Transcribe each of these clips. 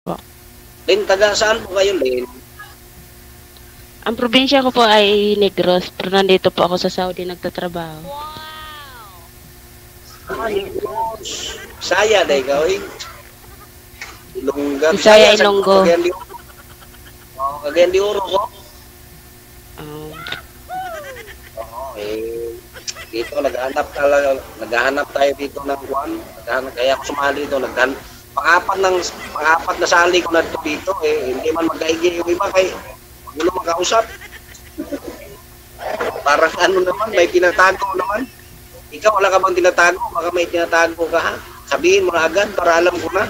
po. Lin, taga saan po kayo, Lin? Ang probinsya ko po ay Negros, pero nandito po ako sa Saudi nagtatrabaho. Negros. Saya na ikaw, eh. Ilongga. Bisaya, Ilonggo. Cagayan de Oro ko. Um, Oo, eh. Dito, naghahanap tayo dito ng kuwan. Kaya ako sumali dito. Pang-apat na sali ko na dito, eh. Hindi man magkaigi yung iba kay gulo makausap. Parang ano naman, may tinatago naman. Ikaw, wala ka bang tinatago? Baka may tinatago ka, ha? Sabihin mo na agad para alam ko na.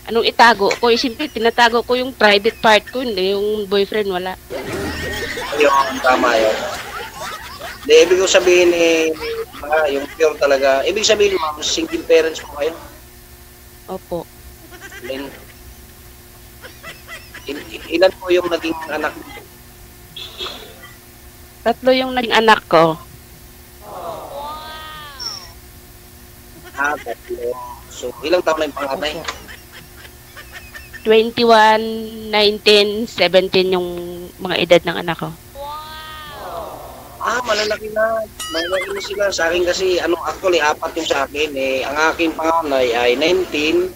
anong itago ko? Siyempre, tinatago ko yung private part ko, hindi yung boyfriend, wala. Ayun, tama yun. Hindi, ibig ko sabihin, eh, yung pure talaga. Ibig sabihin, ma'am, single parents po kayo. Opo. Then, ilan po yung naging anak mo? 3 yung naging anak ko. Tatlo. So, ilang taon na yung panganay? 21, 19, 17 yung mga edad ng anak ko. Malalaki na. Malalaki na sila. Sa akin kasi, actually, 4 yung sa akin. Eh, ang aking panganay ay 19,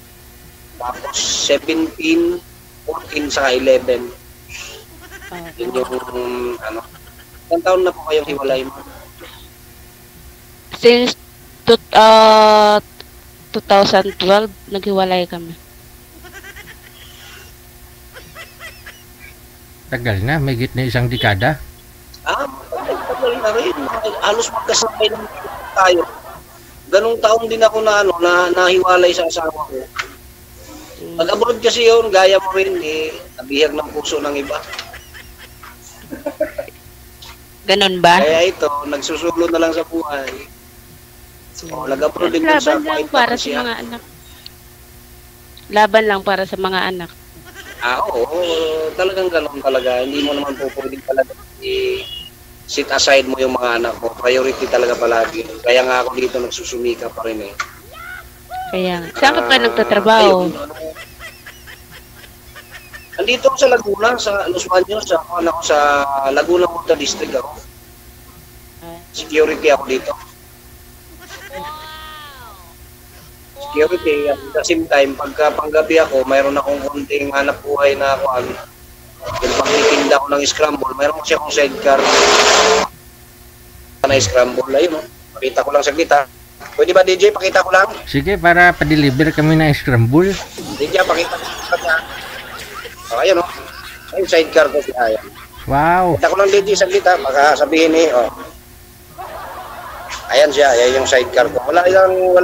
tapos 17, 14, saka 11. Yun yung, ilang taon na po kayong hiwalay mo? Since 2012, naghiwalay kami. Tagal na, may na isang dekada. Tagal na rin. Halos magkasabay lang tayo. Ganong taong din ako na, nahiwalay sa asawa ko. Pag-abroad kasi yun, gaya mo rin, eh, nabihag ng puso ng iba. Ganon ba? Kaya ito, nagsusulo na lang sa buhay. Nag-abroad din sa Laban lang para sa mga anak. Laban lang para sa mga anak. Oo, talagang gano'n talaga. Hindi mo naman po pwedeng talaga sit aside mo yung mga anak mo. Priority talaga palagi. Kaya nga ako dito nagsusumika pa rin, eh. Kaya, saan ka pa nagtatrabaho? Andito ako sa Laguna, sa Los Baños, sa Laguna Mota District ako. Security ako dito. Security, at the same time, pagka panggabi ako, mayroon akong konting hanap buhay na ako, yung pagtitinda ko ng scramble, mayroon kasi akong sidecar na scramble. Ayun, pakita ko lang saglit, ha. Pwede ba, DJ? Pakita ko lang. Sige, para pa-deliver kami ng scramble. DJ, pakita ko lang. Ayun, ayun, sidecar ko siya. Ayan. Wow. Pakita ko lang, DJ, saglit, ha. Baka sabihin, ayan siya, ayan yung sidecar ko. Wala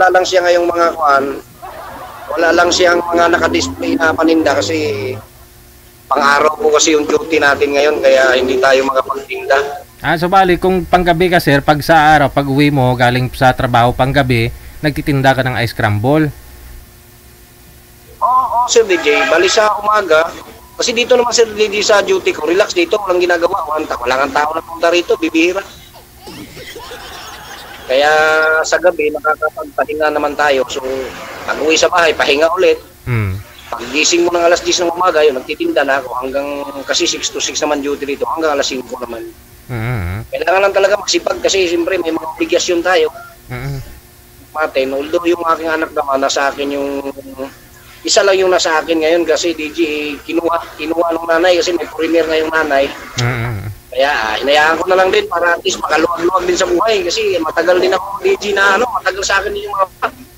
lang siya ngayong mga wala lang siyang mga naka-display na paninda kasi pang-araw po kasi yung duty natin ngayon kaya hindi tayo makapagtinda. So bali, kung panggabi ka sir, pag sa araw, pag uwi mo, galing sa trabaho panggabi, nagtitinda ka ng ice scramble? Oo, Sir DJ, bali sa umaga, kasi dito naman Sir DJ sa duty ko, relax dito, walang ginagawa, wala kang tao na punta rito, bibihira. Kaya sa gabi, nakakapagpahinga naman tayo. So, pag-uwi sa bahay, pahinga ulit. Pag-gising mo ng alas 10 ng umaga, yun, nagtitinda na ako hanggang, kasi 6 to 6 naman duty dito, hanggang alas 5 naman. Kailangan lang talaga magsipag kasi siyempre may mga obligasyon tayo. Matin, although yung aking anak naman, nasa akin yung, isa lang yung nasa akin ngayon kasi DJ, kinuha ng nanay kasi may foreigner na yung nanay. Kaya hinayaan ko na lang din para at least makaluwag-luwag din sa buhay kasi matagal din ako DJ na matagal sa akin din yung mga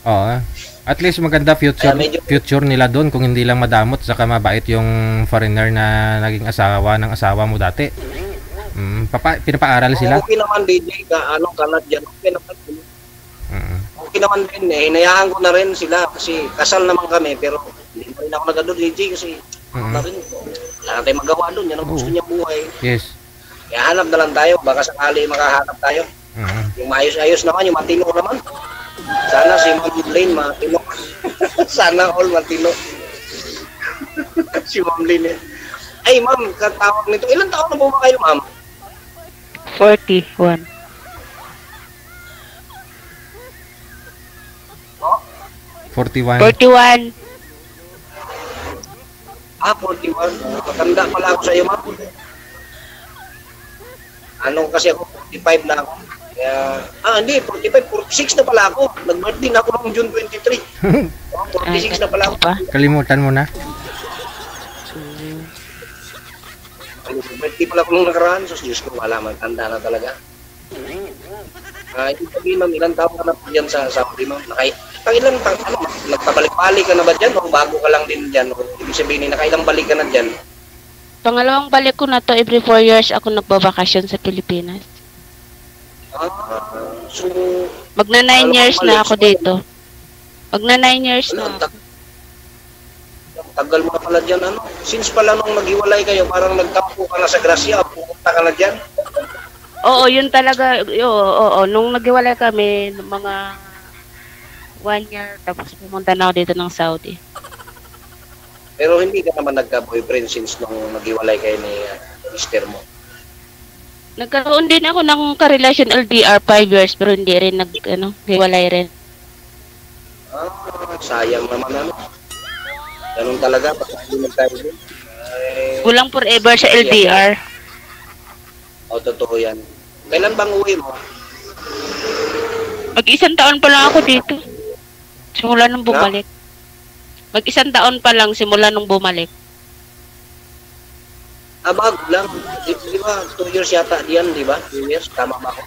Oo. At least maganda future nila doon kung hindi lang madamot saka mabait yung foreigner na naging asawa ng asawa mo dati. Pinapaaral sila. Okay naman DJ kanat dyan. Okay naman. Okay naman din hinayaan ko na rin sila kasi kasal naman kami pero hindi na rin ako nag-adod DJ kasi na rin. Wala tayong magawa doon. Yan ang gusto niyang buhay. Yes. Kaya hanap na lang tayo, baka sakali makahanap tayo. Yung maayos-ayos naman, yung matino naman. Sana si Ma'am Lynn matino. Sana all matino. Si Ma'am Lynn. Ay ma'am, katawag nito. Ilan taon na po ba kayo ma'am? 41. Oh? 41. 41. 41. Matanda pala ako sa iyo, ma'am. Kasi ako, 45 na ako. Kaya, hindi, 45, 46 na pala ako. Nag-birthday na ako noong June 23. 46 na pala ako. Kalimutan mo na. Birthday pala ako nung nakaraan. So, Diyos ko, wala man. Tanda na talaga. Ibig sabihin, ma'am, ilang taon ka na po dyan sa Saudi, ma'am? Nagpabalik-balik ka na ba dyan? O bago ka lang din dyan? O ibig sabihin, nakailang balik ka na dyan? Pangalawang balik ko na to, every 4 years ako nagbabakasyon sa Pilipinas. So, magna 9 years na ako dito. Magna 9 years na ako. Tagal mo na pala dyan, Since pala nung naghiwalay kayo, parang nagtampo ka na sa Gracia, pupunta ka na dyan? Oo, yun talaga. Oo, nung naghiwalay kami, mga 1 year, tapos pumunta na ako dito ng Saudi. Pero hindi ka naman nagka-boyfriend since nung naghiwalay kayo ni mister mo? Nagkaroon din ako ng karelasyon LDR 5 years, pero hindi rin hiwalay rin. Sayang naman Ganun talaga, pag hindi nagtayo din. Kulang forever sa LDR. Totoo yan. Kailan bang uwi mo? Mag-isang taon pa lang ako dito. Simula nung bumalik. Mag-isang taon pa lang simula nung bumalik. Bago lang. Di ba? 2 years yata diyan, di ba? 2 years, tama ba ako?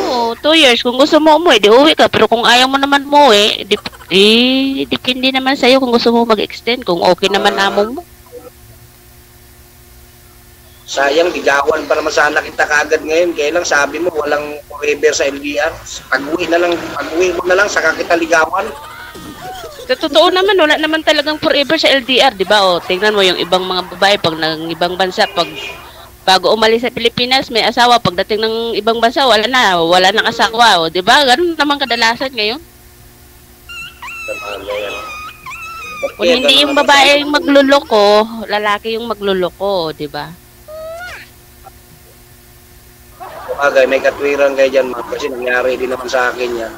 Oo, 2 years. Kung gusto mo umuwi, di uwi ka. Pero kung ayaw mo naman umuwi, depende naman sa'yo kung gusto mo mag-extend. Kung okay naman namong mo. Sayang, digawan pa naman sana kita kaagad ngayon. Kaya lang sabi mo, walang forever sa LDR. Pag-uwi mo na lang, saka kita ligawan. Sa totoo naman, wala naman talagang forever sa LDR, di ba? O, tingnan mo yung ibang mga babae pag ng ibang bansa, pag bago umalis sa Pilipinas, may asawa. Pagdating ng ibang bansa, wala nang asawa. O, di ba? Ganun naman kadalasan ngayon. Kung hindi yung babae yung magluloko, lalaki yung magluloko, di ba? Bagay, may katwiran kayo dyan, ma'am. Kasi nangyari din naman sa akin yan.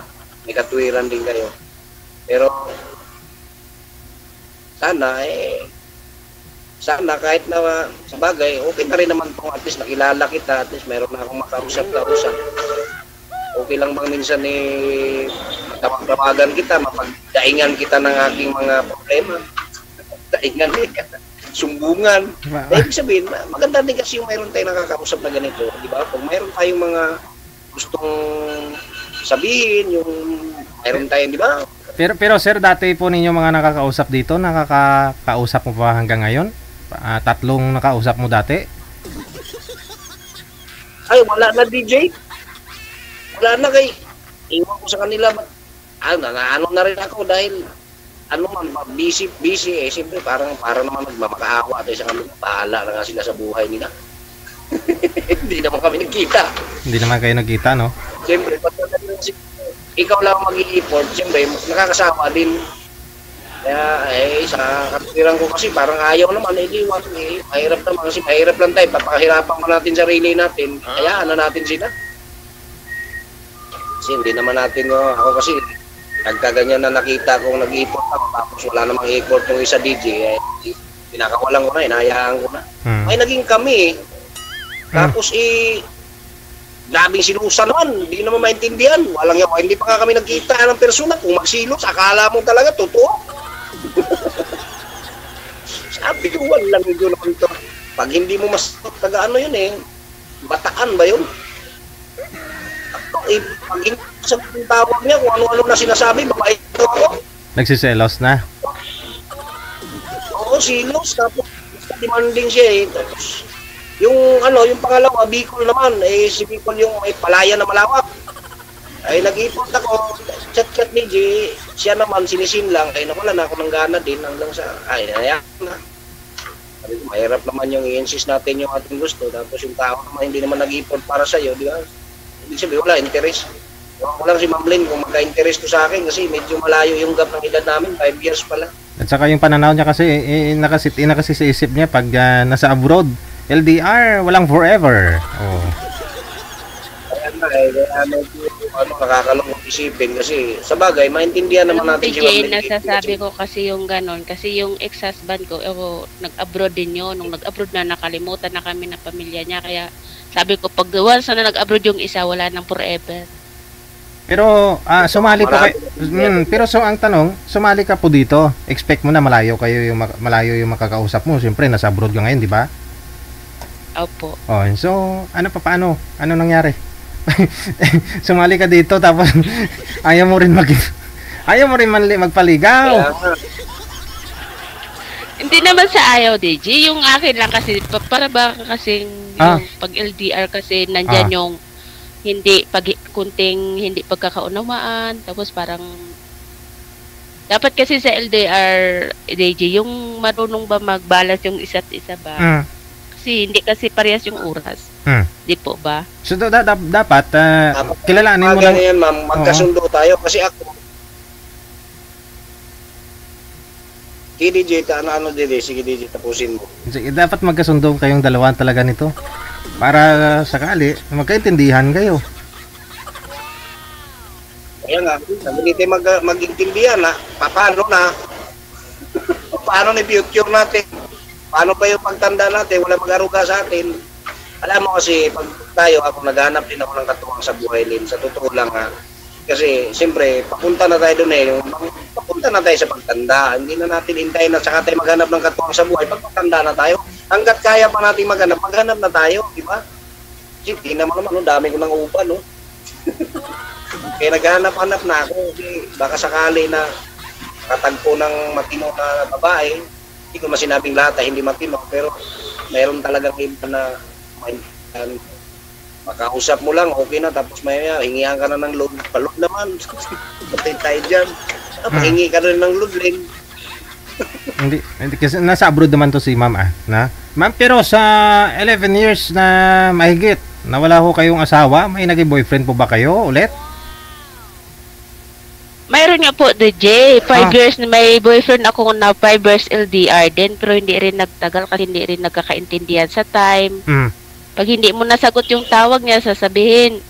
May katwiran din kayo. Pero, sana kahit na sa bagay, okay na rin naman kung at least nakilala kita, at least mayroon na akong makausap. Okay lang bang minsan tawag-tawagan kita, mapagdaingan kita ng aking mga problema. Daingan sumbungan. Ibig sabihin, maganda din kasi yung mayroon tayong nakakausap na ganito, di ba? Kung mayroon tayong mga gustong sabihin, yung mayroon tayong, di ba? Pero sir, dati po ninyo mga nakakausap dito, nakakausap mo pa hanggang ngayon? 3 nakausap mo dati? Ay, wala na DJ. Wala na kay. Iwan ko sa kanila. Ano na rin ako dahil busy siyempre para naman magmamakaawa tayo sa kanila. Bahala na nga sila sa buhay nila. Hindi naman kami nagkita. Hindi naman kayo nagkita, no? Siyempre, ikaw lang mag-i-report, siyempre, nakakasawa din. Kaya, sa katwiran ko kasi parang ayaw naman, mahirap naman kasi mahirap lang tayo, papakahirapan mo natin sarili natin, kaya natin sila. Kasi hindi naman natin, ako kasi, nagkaganyan na nakita kong nag-i-report ako, tapos wala namang i-report yung isa DJ, pinakawalan ko na, inahayaan ko na. Ay, naging kami, tapos grabing silusa naman, hindi naman maintindihan. Walang yawa, hindi pa nga kami nagkita ng persona. Kung magsilos, akala mo talaga, totoo. Sabi ko, walang yun naman ito. Pag hindi mo mas taga-ano yun bataan ba yun? Pag hindi sa tawag niya, kung ano-ano na sinasabi, babae ito ako. Nagsiselos na? Oo, silos. Tapos, demanding siya Tapos, yung pangalawa, Bicol naman, si Bicol yung may palaya na malawak. Ay, nag-ipot ako, chat ni G, siya naman, sinisin lang, ay wala na ako ng gana din hanggang sa, hayaan na. Sabi ko, mahirap naman yung i-insist natin yung ating gusto, tapos yung tao naman hindi naman nag-ipot para sa'yo, di ba? Ibig sabihin, wala, interest. Ewan ko lang si Ma'am Lynn kung magka-interest to sa akin kasi medyo malayo yung gap ng edad namin, 5 years pala. At saka yung pananaw niya kasi, ina kasi sa isip niya pag nasa abroad, LDR, walang forever. Oh. Kaya medyo nakakalungkot isipin kasi sa bagay, maintindihan naman natin si Ma'am Mel. Nasasabi ko kasi yung ganon, kasi yung ex-husband ko, nag-abroad din yun. Nung nag-abroad na, nakalimutan na kami ng pamilya niya. Kaya sabi ko, pag once na nag-abroad yung isa, wala nang forever. Pero sumali po kayo. Pero ang tanong, sumali ka po dito. Expect mo na malayo yung makakausap mo. Siyempre nasa abroad ka ngayon, di ba? Opo. Oh, so paano? Ano nangyari? Sumali ka dito tapos ayaw mo rin magpaligaw. Hindi naman sa ayaw, DJ. Yung akin lang kasi para ba kasing yung pag LDR kasi nandyan yung kunting hindi pagkakaunawaan, tapos parang dapat kasi sa LDR, DJ, yung marunong ba magbalance yung isa't isa ba? Kasi hindi kasi parehas yung oras. Di po ba? So dapat kilalanin mo lang yan, ma'am, magkasundo tayo kasi ako DJ, ano DJ, sige DJ, tapusin mo. Dapat magkasundo kayong dalawa talaga nito. Para sakali, magkaintindihan kayo. Kaya nga, sabi tayo mag-intindihan na, paano na yung future natin? Paano pa yung pagtanda natin? Wala mag-aruga sa atin. Alam mo kasi, pag ako naghanap din ako ng katuwang sa buhay din. Sa totoo lang kasi siyempre, papunta na tayo doon papunta na tayo sa pagtanda. Hindi na natin hintayin na saka tayo maghanap ng katuwang sa buhay. Pagpatanda na tayo, hanggat kaya pa natin maghanap na tayo, di ba? Hindi naman dami ko ng upa, no? Kaya naghanap-hanap na ako. Baka sakali na katagpo ng matino na babae, hindi ko masinabing lahat ay hindi matino, pero mayroon talagang iba na makausap mo lang, okay na, tapos maya hingihan ka na ng load. Palod naman. Patay tayo dyan. Pahingi ka na ng load rin. hindi kasi nasa abroad naman to si ma'am ma'am, pero sa 11 years na mahigit nawala ho kayong asawa, may naging boyfriend po ba kayo ulit? Mayroon nga po, DJ. 5 years na may boyfriend ako na 5 years LDR din, pero hindi rin nagtagal kasi hindi rin nagkakaintindihan sa time. Pag hindi mo nasagot yung tawag niya, sasabihin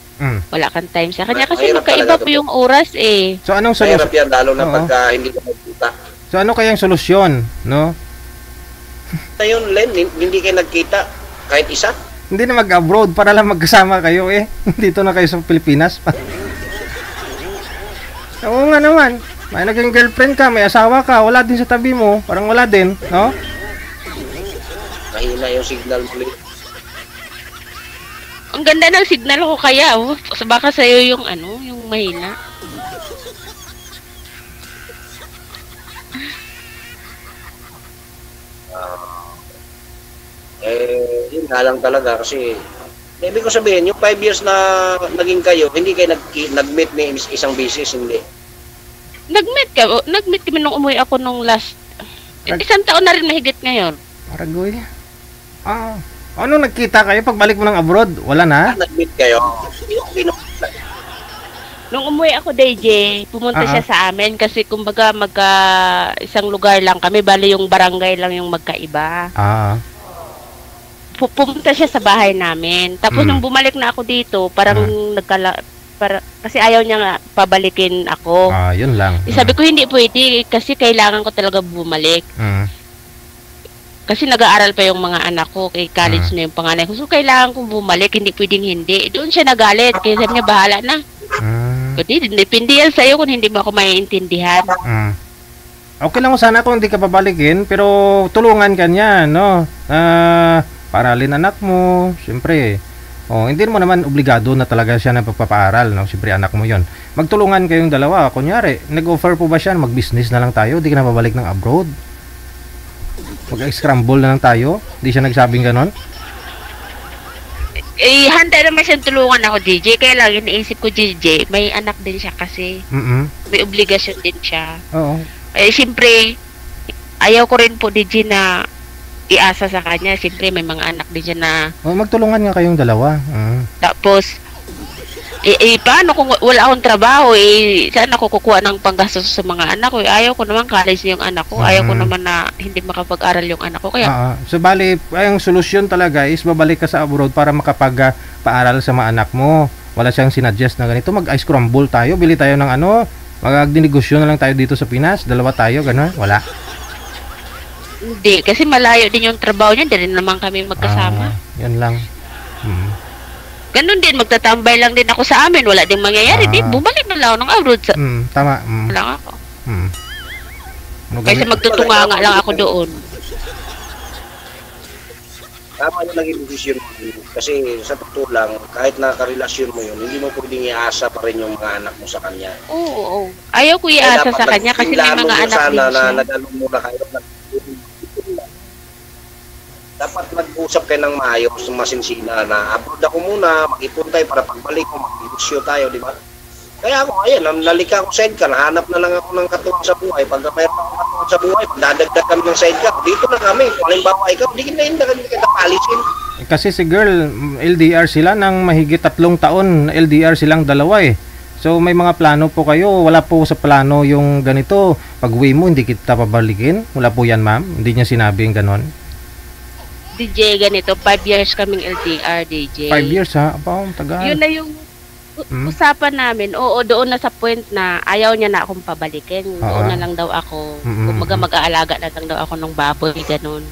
wala kang time sa kanya kasi magkaiba po yung oras eh. So anong solusyon? Mahirap yan, lalo na pagka hindi ka magkita. So ano kayang solusyon, no? Ayun, Len, hindi kayo nagkita kahit isa? Hindi na mag-abroad para lang magkasama kayo dito na kayo sa Pilipinas. Oo nga naman. May naging girlfriend ka, may asawa ka, wala din sa tabi mo. Parang wala din, no? Mahina yung signal mo. Ang ganda ng signal ko kaya, baka sa'yo yung yung mahina. Yun nga lang talaga kasi ibig ko sabihin, yung 5 years na naging kayo, hindi kayo nag-meet ni isang beses, hindi? Nag-meet kami nung umuwi ako nung last. Isang taon na rin mahigit ngayon. Aragoy. Ano nagkita kayo pagbalik mo ng abroad? Wala na? Nag-meet kayo. Nung umuwi ako, DJ, pumunta siya sa amin kasi kumbaga isang lugar lang kami, bali yung barangay lang yung magkaiba. Pumunta siya sa bahay namin. Tapos nung bumalik na ako dito, parang kasi ayaw niya nga pabalikin ako. Yun lang. Sabi ko hindi pwede kasi kailangan ko talaga bumalik. Kasi nag-aaral pa yung mga anak ko, kay college na yung panganay ko. So kailangan kong bumalik, hindi pwedeng hindi. Doon siya nagalit, kaya sabi niya bahala na. Kasi depende yan sa'yo kung hindi mo ako maiintindihan. Okay lang sana kung hindi ka pabalikin, pero tulungan ka niya, no? Paralin anak mo, siyempre. Hindi mo naman obligado na talaga siya na pagpapaaral, no? Siyempre anak mo yon. Magtulungan kayong dalawa. Kunyari, nag-offer po ba siya, mag-business na lang tayo, di ka na babalik ng abroad? Mag-scramble na lang tayo? Di siya nagsabing ganon? Handa naman siyang tulungan ako, DJ. Kaya lang, iniisip ko, DJ, may anak din siya kasi. May obligasyon din siya. Oo. Siyempre, ayaw ko rin po, DJ, na iasa sa kanya. Siyempre, may mga anak din siya na... magtulungan nga kayong dalawa. Tapos, paano kung wala akong trabaho, saan ako kukuha ng panggastos sa mga anak ko? Ayaw ko naman college yung anak ko. Ayaw ko naman na hindi makapag-aral yung anak ko. Kaya, so, bali, ang solusyon talaga is babalik ka sa abroad para makapag-paaral sa mga anak mo. Wala siyang sinuggest na ganito, mag-ice crumble tayo, bili tayo ng ano, magdinegosyo na lang tayo dito sa Pinas, dalawa tayo, gano'n, wala. Hindi, kasi malayo din yung trabaho niya, hindi rin naman kami magkasama. Yan lang. Ganun din, magtatambay lang din ako sa amin, wala ding mangyayari, di bumalik na lang ako ng abroad sa... Tama. lang ako. Ano Kasi magtutunganga lang ako doon. Tama yung naging decision mo. Kasi sa totoo lang, kahit nakarelasyon mo yun, hindi mo pwedeng iasa pa rin yung mga anak mo sa kanya. Oo. Ayaw ko iasa sa kanya kasi may mga anak din siya. Na nag-along muna kayo. Dapat mag-usap kayo ng maayos, masinsina na abroad ako muna, mag-ipon tayo para pagbalik ko, mag-negosyo tayo, di ba? Kaya ako, ayan, nalika ako sidecar, nahanap na lang ako ng katuwang sa buhay. Pag mayroon akong katuwang sa buhay, pagdadagdag kami ng sidecar, dito na kami. Kung halimbawa ikaw, hindi kita palisin. Kasi si girl, LDR sila ng mahigit 3 taon, LDR silang dalawa eh. So may mga plano po kayo, wala po sa plano yung ganito, pag-uwi mo hindi kita pabalikin, wala po yan ma'am, hindi niya sinabing ganon. DJ, ganito, 5 years kaming LDR, DJ. 5 years ha? Aba, tagal. Yun na yung usapan namin. Oo, doon na sa point na ayaw niya na akong pabalikin. Doon na lang daw ako. Kumaga mag-aalaga na lang daw ako ng baboy, ganun.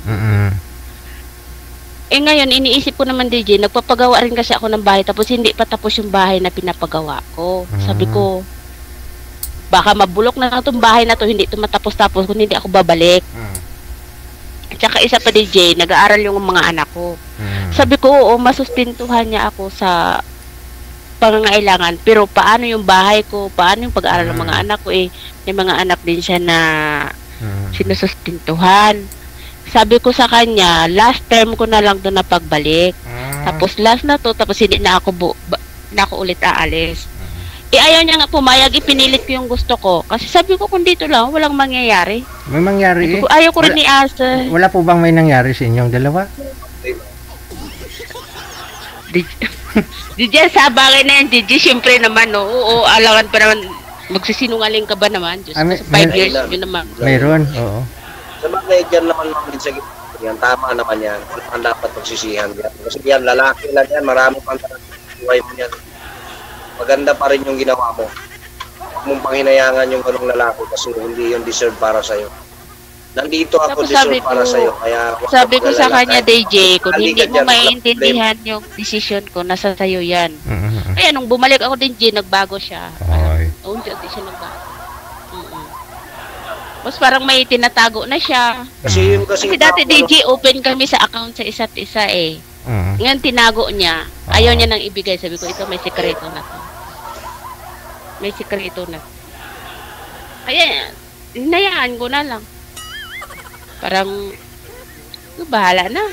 Eh ngayon, iniisip ko naman, DJ, nagpapagawa rin kasi ako ng bahay tapos hindi pa tapos yung bahay na pinapagawa ko. Sabi ko, baka mabulok na lang itong bahay na to, hindi ito matapos-tapos kung hindi ako babalik. Tsaka isa pa, DJ, nag-aaral yung mga anak ko. Sabi ko, oo, masustintuhan niya ako sa pangangailangan. Pero paano yung bahay ko? Paano yung pag-aaral ng mga anak ko? Eh, may mga anak din siya na sinusustintuhan. Sabi ko sa kanya, last term ko na lang doon na pagbalik. Tapos last na to, tapos hindi na ako, ulit aalis. Eh, ayaw niya nga pumayag, ipinilit ko yung gusto ko. Kasi sabi ko, kung dito lang, walang mangyayari. May mangyari eh. Ayaw ko rin i-asa. Wala po bang may nangyari sa inyong dalawa? DJ, sa bagay na yan, DJ, syempre naman, no? Oo, alangan pa naman, magsisinungaling ka ba naman? Diyos, 5 years, yun naman. Mayroon, oo. Sa bagay, dyan naman mga sa yan, tama naman yan. Ang dapat pagsisihan yan. Kasi yan, lalaki lang yan, marami pang buhay mo yan. Maganda pa rin yung ginawa mo. Huwag mong panghinayangan yung ganong lalaki kasi hindi yung deserve para sa'yo. Nandito ako, deserve para sa'yo. Kaya sabi ko sa kanya, DJ, kung hindi mo maiintindihan yung decision ko, nasa sa'yo yan. Kaya nung bumalik ako din, DJ, nagbago siya. Hindi siya nagbago. Mas parang may tinatago na siya. Kasi dati, DJ, open kami sa account sa isa't isa eh. Ngayon, tinago niya. Ayaw niya nang ibigay. Sabi ko, ito may sikreto na to. May sikreto na. Kaya, hinayaan ko na lang. Parang, bahala na.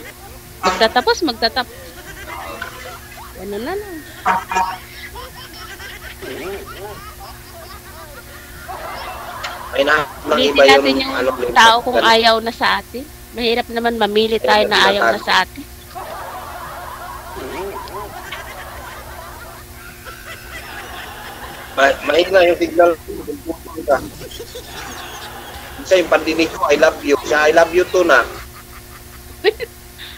Magtatapos. Ano na lang. Ay na, Pilitin natin yung tao kung ayaw na sa atin. Mahirap naman mamili tayo na ayaw na sa atin. Mahina yung signal. Isa yung pandinig ko, I love you. Siya, I love you too na.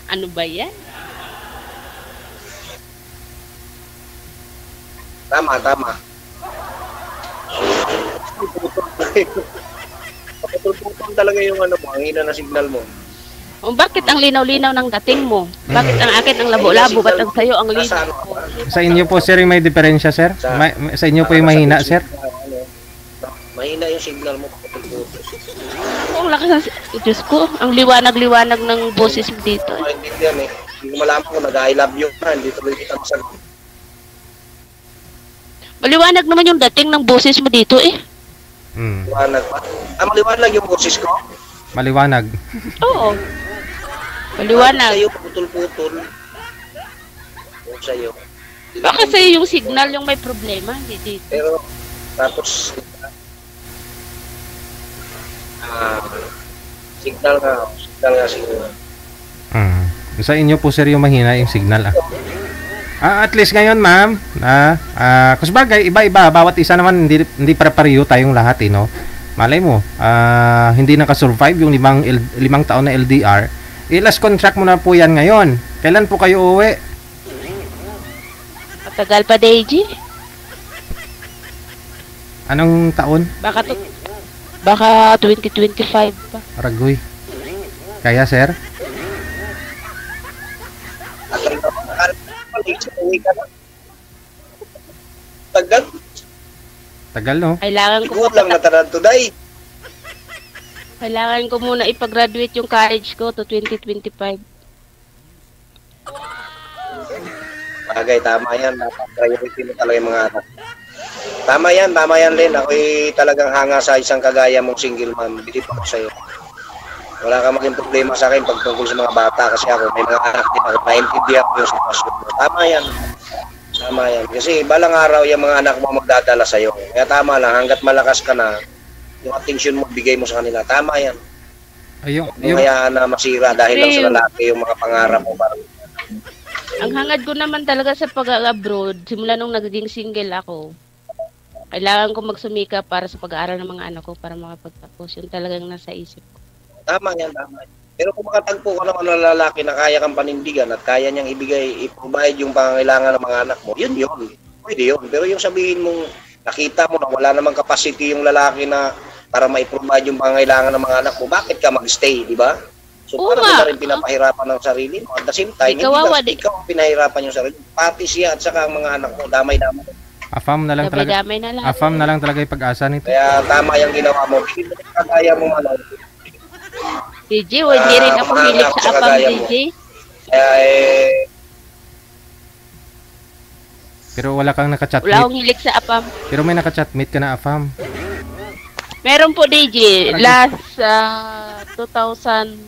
Ano ba yan? Tama. Putol talaga yung ano mo, ang hina na signal mo. Bakit ang linaw-linaw ng dating mo? Bakit ang akin ang labo-labo? Ba't ang sayo ang linaw? Sa inyo po, sir, may diferensya, sir? Sa inyo po yung mahina, sir? Mahina yung signal mo. Ang lakas ng... Diyos ko, ang liwanag-liwanag ng boses mo dito. Hindi yan eh. Hindi ko malaman kung nag-I love you na. Hindi tuloy kita masagot. Maliwanag naman yung dating ng boses mo dito eh. Maliwanag pa. Maliwanag yung boses ko? Maliwanag. Oo. Maliwanag. Sa'yo, putol-putol. Yung sa'yo. Baka sa'yo yung signal yung may problema. Hindi dito. Pero, tapos, signal nga siguro. Sa inyo po, sir, yung mahina yung signal. At least ngayon, ma'am, kasi bagay, iba-iba, bawat isa naman, hindi para-pareho tayong lahat, no? Malay mo, hindi nakasurvive yung 5 taon na LDR. Last contract mo na po yan ngayon. Kailan po kayo uwi? Tagal pa, Deji. Anong taon? Baka 2025 pa. Aragoy. Kaya, sir? Tagal. Tagal, no? Kailangan ko Ikaw lang natanan today. Kailangan ko muna ipag-graduate yung college ko to 2025. Bagay, tama yan. Priority mo talaga yung mga anak. Tama yan, Len. Ako'y talagang hanga sa isang kagaya mong single mom. Bilip ako sa'yo. Wala kang maging problema sa akin pag tungkol sa mga bata kasi ako may mga anak din ako. Naintindihan ko yung sitwasyon mo. Tama yan. Kasi balang araw yung mga anak mo magdadala sa'yo. Kaya tama lang, hanggat malakas ka na, yung attention mo, bigay mo sa kanila. Tama yan. Yung Kaya na masira dahil lang sa lalaki yung mga pangarap mo. Parang ang hangad ko naman talaga sa pag-abroad, simula nung nagiging single ako, kailangan ko magsumika para sa pag-aaral ng mga anak ko para makapagtapos. Yun talagang nasa isip ko. Tama yan. Pero kung makatagpo ka naman ng lalaki na kaya kang panindigan at kaya niyang i-provide yung pangangailangan ng mga anak mo, yun. Pwede yun. Pero yung sabihin mong nakita mo na wala namang capacity yung lalaki na para ma-provide yung pangangailangan ng mga anak mo, bakit ka mag-stay, di ba? So, parang mo na rin pinapahirapan ng sarili mo. At the same time, hindi ikaw ang pinahirapan yung sarili mo. Pati siya at saka ang mga anak mo, damay-damay. Afam na lang talaga. Afam na lang talaga yung pag-asa nito. Kaya tama yung ginawa mo. Hindi mo kagaya mo DJ, hindi rin ako hilig sa apam, DJ. Kaya Pero wala kang nakachatmate. Wala akong hilig sa apam. Pero may nakachatmate ka na, Afam. Meron po, DJ. Last 2017.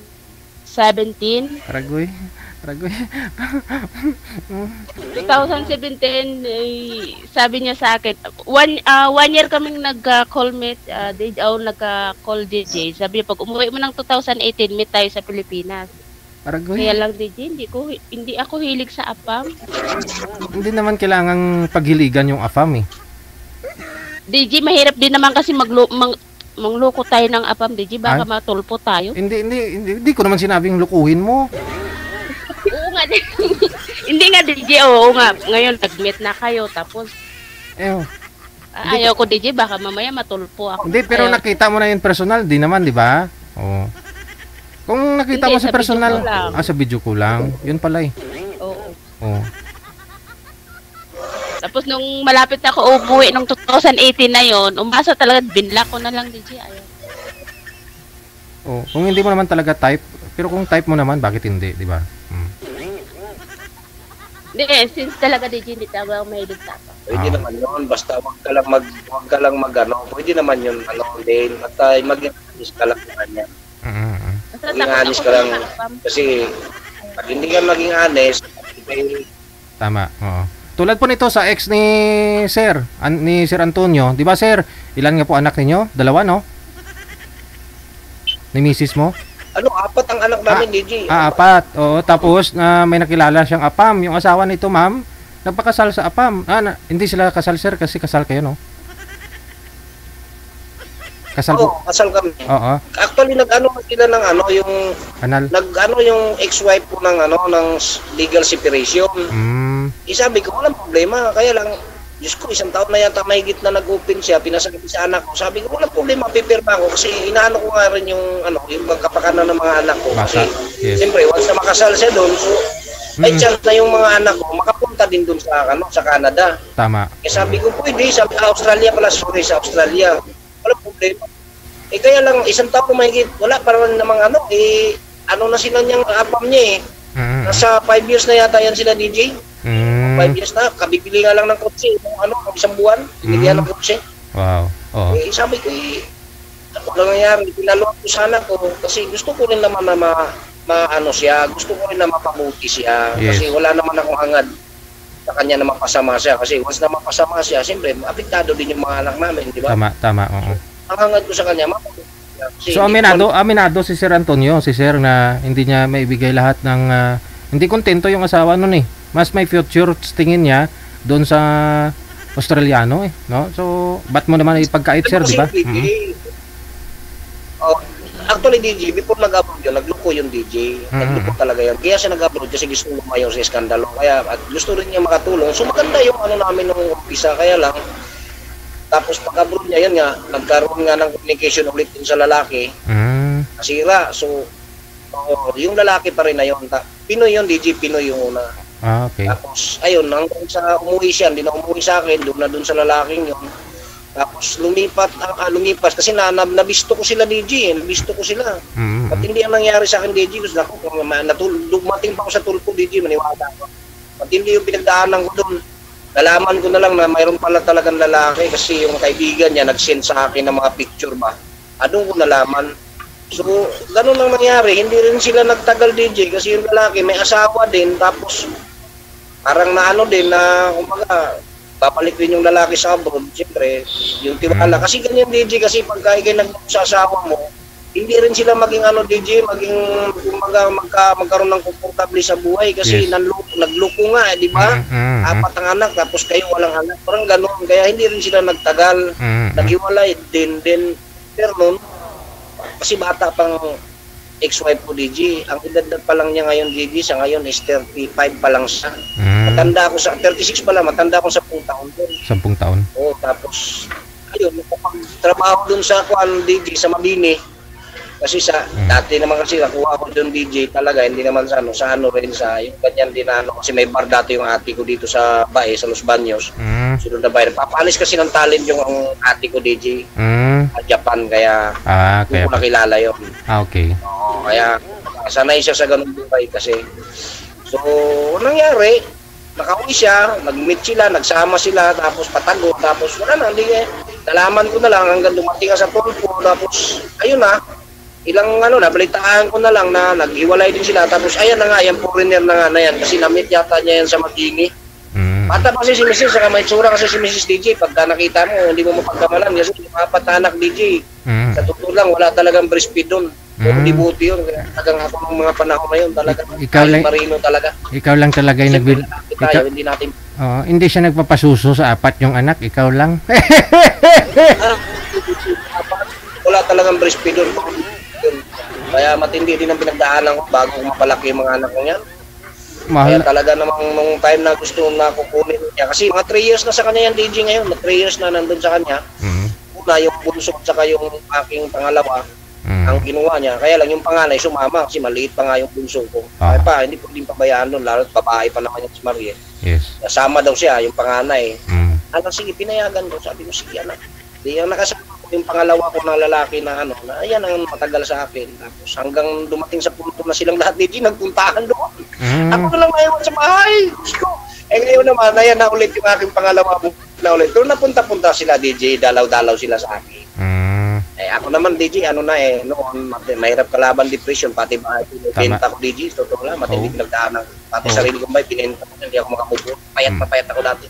Aragoy. 2017, sabi niya sa akin, one year kaming nag-call meet, nagka-call DJ. Sabi niya, pag umuwi mo ng 2018, meet tayo sa Pilipinas. Aragoy. Kaya lang, DJ, hindi ako hilig sa apam. Hindi naman kailangang paghiligan yung Afam eh. DJ, mahirap din naman kasi mangloko tayo ng apam, DJ. Baka matulpo tayo. Hindi ko naman sinabing lukuhin mo. Oo nga, hindi nga, DJ. Oo nga, ngayon nag-meet na kayo, tapos ayaw ko, DJ, baka mamaya matulpo ako. Hindi, pero nakita mo na yung personal, di naman, di ba? Oo. Kung nakita mo sa personal, sa video ko lang, yun pala eh. Oo. Tapos nung malapit na ako umuwi nung 2018 na yon, umasa talaga, binlock ko na lang, DJ. Ayaw. Oo. Kung hindi mo naman talaga type, pero kung type mo naman, bakit hindi, di ba? Hindi, since talaga, DJ, hindi talaga ako mahilig sa apam. Pwede naman yun, basta wag ka lang pwede naman yun, din, at mag-anis ka lang sa kanya. Maging honest ka lang, kasi pag hindi ka maging honest, tama, oo. Tulad po nito sa ex ni Sir Antonio, di ba, Sir? Ilan nga po anak ninyo? 2, no? Ni misis mo? 4 ang anak namin, DJ. 4. Oo, tapos may nakilala siyang apam. Yung asawa nito, ma'am, nagpakasal sa apam. Hindi sila kasal, Sir, kasi kasal kayo, no? Kasal kasal kami. Oo. Actually, nag-ano sila ng yung Anal. Yung ex-wife ko ng legal separation. Sabi ko, walang problema. Kaya lang, Diyos ko, 1 taon na yata mahigit na nag-open siya, pinasagabi sa anak ko. Sabi ko, walang problema, pipirma ko kasi inaano ko nga rin yung kapakanan ng mga anak ko. Kasi, siyempre, once na makasal siya doon, so, may chance na yung mga anak ko makapunta din doon sa Canada. Tama. Sabi ko, pwede, sa Australia pala, sa Australia. Walang problema. Kaya lang, 1 taon na mahigit, wala para namang na sila niyang apam niya eh. Nasa 5 years na yata yan sila, DJ. 5 years na, kabibili nga lang ng kotse, isang buwan, binigyan ng kotse. Wow. Oh. Sabi ko, ano lang nangyari, pinaluan ko sana ko, kasi gusto ko rin naman na gusto ko rin na mapabuti siya, kasi wala naman akong hangad sa kanya na mapasama siya, kasi once na mapasama siya, siyempre, apektado din yung mga anak namin, di ba? Tama, oo. Ang hangad ko sa kanya, mapabuti siya. So, aminado si Sir Antonio, na hindi niya maibigay lahat ng, hindi kontento yung asawa nun eh. Mas may future tingin niya doon sa Australiano eh, no? So, ba't mo naman ipagkait, Sir, di ba? Actually, DJ, before nag-upload yun, nagluko yung DJ. Nagluko talaga yun. Kaya siya nag-upload kasi gusto lumayo sa iskandalo. Kaya at gusto rin niya makatulong. So maganda yung ano namin nung umpisa. Kaya lang, tapos pag-upload niya, yan nga, nagkaroon nga ng communication ulit dun sa lalaki. Nasira. So, yung lalaki pa rin na yun. Pinoy yun, DJ, Pinoy yung una. Okay. Tapos, ayun, hanggang sa umuwi siya, hindi na umuwi sa akin, doon na doon sa lalaking yun. Tapos lumipas kasi nabisto ko sila DJ, nabisto ko sila. At hindi ang nangyari sa akin DJ, kasi ako dumating pa ako sa tulpo DJ, maniwala ko. At hindi yung pinagdaanan ko doon. Nalaman ko na lang na mayroon pala talagang lalaki kasi yung kaibigan niya nag-send sa akin ng mga picture ba. Doon ko nalaman. So, ganun lang nangyari. Hindi rin sila nagtagal DJ kasi yung lalaki may asawa din, tapos parang na ano din na kumbaga babalik din yung lalaki sa abroad, siyempre, yung tiwala. Kasi ganyan DJ, kasi pagka ikay nagsasawa mo, hindi rin sila maging ano DJ, maging magkaroon ng komportable sa buhay kasi nagluko nga, di ba? 4 ang anak, tapos kayo walang anak. Parang ganun, kaya hindi rin sila nagtagal, naghiwalay din. Pero nun, kasi bata pang ex-wife ko DJ, ang edad pa lang niya ngayon DJ, sa ngayon is 35 pa lang siya. Matanda ako sa 36 pa lang, matanda ako sa 10 taon doon. 10 taon? Oo, tapos ayun, trabaho doon sa kuan DJ sa Mabini. Kasi sa dati naman kasi nakuha ko doon DJ talaga, hindi naman sa ano rin sa yung ganyan din ano, kasi may bar dati yung ate ko dito sa Bae, sa Los Baños. Sunod na bayan. Papaalis kasi ng talent yung ang ate ko DJ. Sa Japan, kaya kaya ko nakilala yun. Okay. Oo, kaya sanay siya sa ganung buhay kasi. So, nangyari, nakauwi siya, nag-meet sila, nagsama sila, tapos patago, tapos wala na, hindi nalaman ko na lang hanggang dumating sa tulpo, tapos ayun na, ilang nabalitaan ko na lang na naghiwalay din sila, tapos ayan na nga, yan foreigner na nga na yan, kasi na-meet yata niya yan sa Magini. Bata pa kasi si Mrs. Saka may tsura kasi si Mrs. DJ, pagka nakita mo, hindi mo mapagkamalan kasi yung 4 anak DJ. Sa totoo lang, wala talagang breastfeed doon. Puro dibuti yun. Kaya talagang ako ng mga panahon na yun, talaga marino talaga. Ikaw lang talaga yung hindi natin. Hindi siya nagpapasuso sa 4 yung anak, ikaw lang. Wala talagang breastfeed doon. Kaya matindi din ang pinagdaanan ko bago mapalaki yung mga anak ko yan. Kaya talaga namang nung time na gusto na kukunin niya. Kasi mga 3 years na sa kanya yan DJ ngayon. 3 years na nandun sa kanya. Una yung bunso at saka yung aking pangalawa ang ginawa niya. Kaya lang yung panganay sumama kasi maliit pa nga yung bunso ko. Kaya pa, hindi pwedeng pabayaan doon. Lalo babae pa naman yung si Marie. Nasama daw siya, yung panganay. Sige, pinayagan ko. Sabi ko, sige anak. Di yung nakasama ko yung pangalawa ko ng lalaki na na yan ang matagal sa akin. Tapos hanggang dumating sa punto na silang lahat DJ, nagpuntahan doon. Ako na lang maiwan sa bahay. Ngayon naman, ayan na ulit yung aking pangalawa na ulit. Doon napunta-punta sila DJ, dalaw-dalaw sila sa akin. Ako naman DJ, noon, mahirap kalaban depression, pati bahay, pinenta ko DJ, totoo lang, matindi pinagdaanan. Pati sarili kong bahay, pinenta ko, hindi ako makamubo. Payat na payat ako dati.